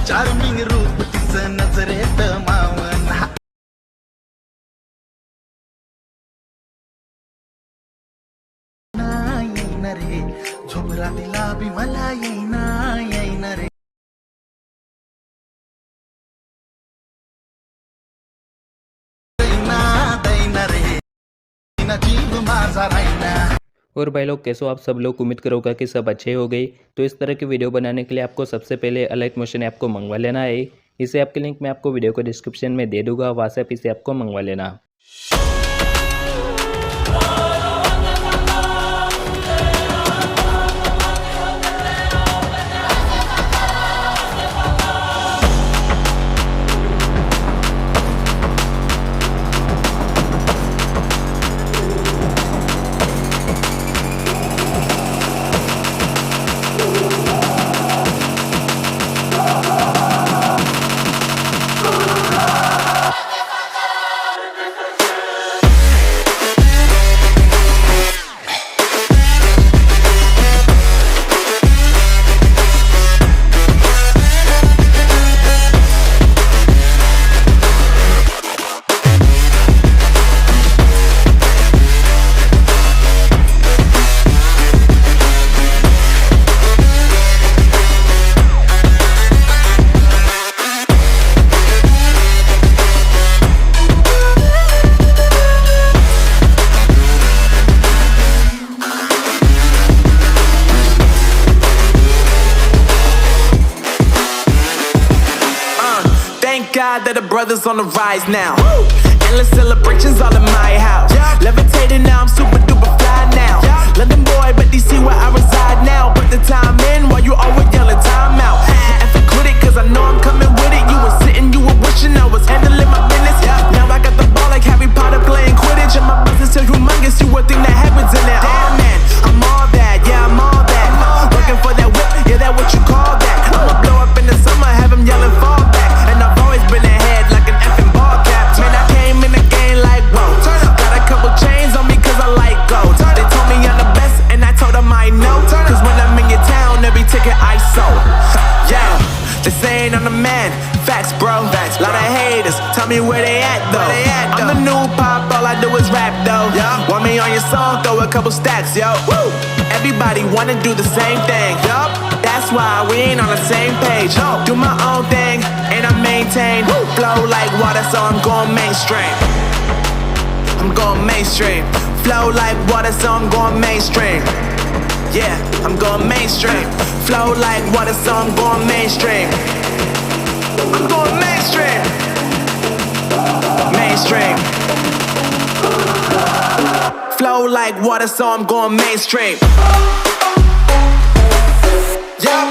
Charming रूप तिचं नजरेत मावना येईन रे झोप रात्रीला बी मला येईन रे जीव माझा राहिना। और भाई लोग कैसे हो आप सब लोग, उम्मीद करोगा कि सब अच्छे हो गए। तो इस तरह की वीडियो बनाने के लिए आपको सबसे पहले अलाइट मोशन ऐप को मंगवा लेना है। इसे ऐप के लिंक मैं आपको वीडियो को डिस्क्रिप्शन में दे दूंगा, वहाँ से आप इसे ऐप को मंगवा लेना। God that the brothers on the rise now. Endless celebrations all in my house. Levitating now, I'm super duper fly now. London boy, but DC where I reside now. Put the time in while you always yelling time out. And for quit it, cause I know I'm coming with it. You were sitting, you were wishing I was handling my business. Now I got the ball like Harry Potter playing Quidditch. And my business is humongous, you would think that happens in it. Damn man, I'm all that, yeah I'm all that. Working for that whip, yeah that what you call that. I'ma blow up in the summer, have him yelling fall back. And I've always been ahead like an effing ball cap. Man, I came in the game like whoa. Got a couple chains on me cause I like gold. They told me I'm the best and I told them I know. Cause when I'm in your town, every ticket I sold. Yeah, they saying I'm the man. Facts bro, lot of haters, tell me where they at though. I'm the new pop, all I do is rap though. Want me on your song, throw a couple stacks, yo. Everybody wanna do the same thing, that's why we ain't on the same page. Do my own thing, and I maintain. Flow like water, so I'm going mainstream. I'm going mainstream. Flow like water, so I'm going mainstream. Yeah, I'm going mainstream. Flow like water, so I'm going mainstream. I'm going mainstream. Mainstream. Flow like water, so I'm going mainstream. Yeah.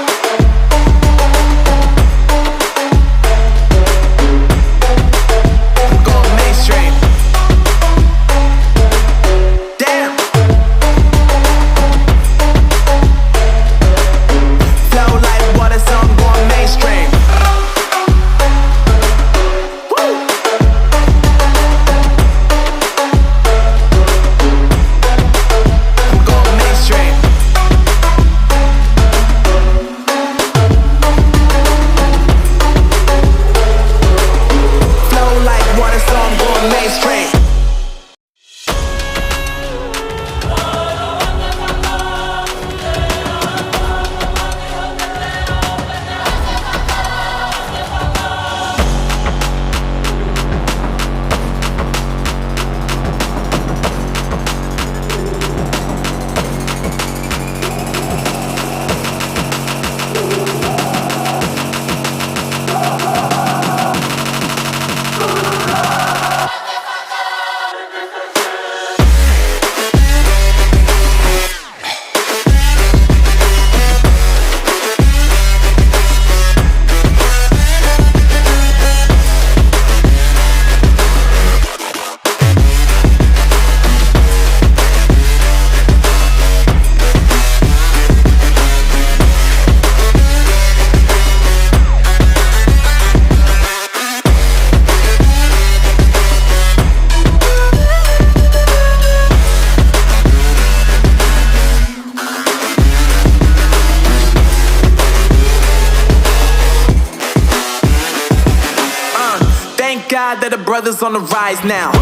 glad that the brothers on the rise now.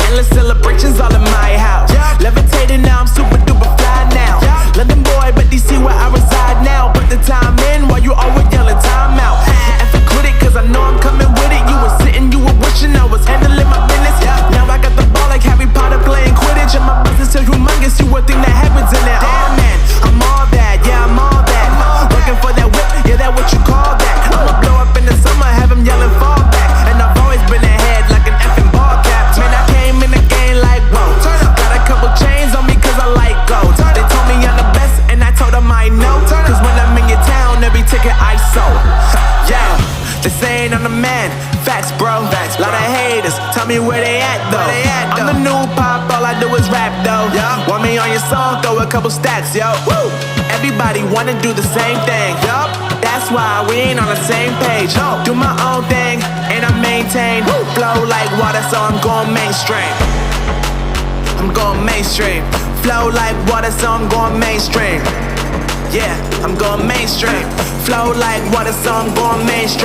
Endless celebrations all in my house. Levitating now, I'm super duper fly now. London boy, but DC where I reside now. Put the time in while you always yelling time out. And for quit it, cause I know I'm coming with it. You were sitting, you were wishing I was handling my business. Now I got the ball like Harry Potter playing Quidditch. And my business is humongous, you would think that happens in it. Oh man, I'm all that, yeah, I'm all that. Looking for that whip, yeah, that what you call that. I'ma blow up in the summer, have him yelling fall back. And I've always been ahead like an effing ball cap. Man, I came in the game like, whoa. Got a couple chains on me cause I like gold. They told me I'm the best and I told them I know. Cause when I'm in your town, every ticket I sold. Yeah, they saying I'm the man. Facts, bro. Lot of haters, tell me where they at though. I'm the new pop, all I do is rap though. Want me on your song, throw a couple stacks, yo. Woo! Everybody wanna do the same thing. That's why we ain't on the same page. Do my own thing and I maintain. Flow like water, so I'm going mainstream. I'm going mainstream. Flow like water, so I'm going mainstream. Yeah, I'm going mainstream. Flow like water, so I'm going mainstream.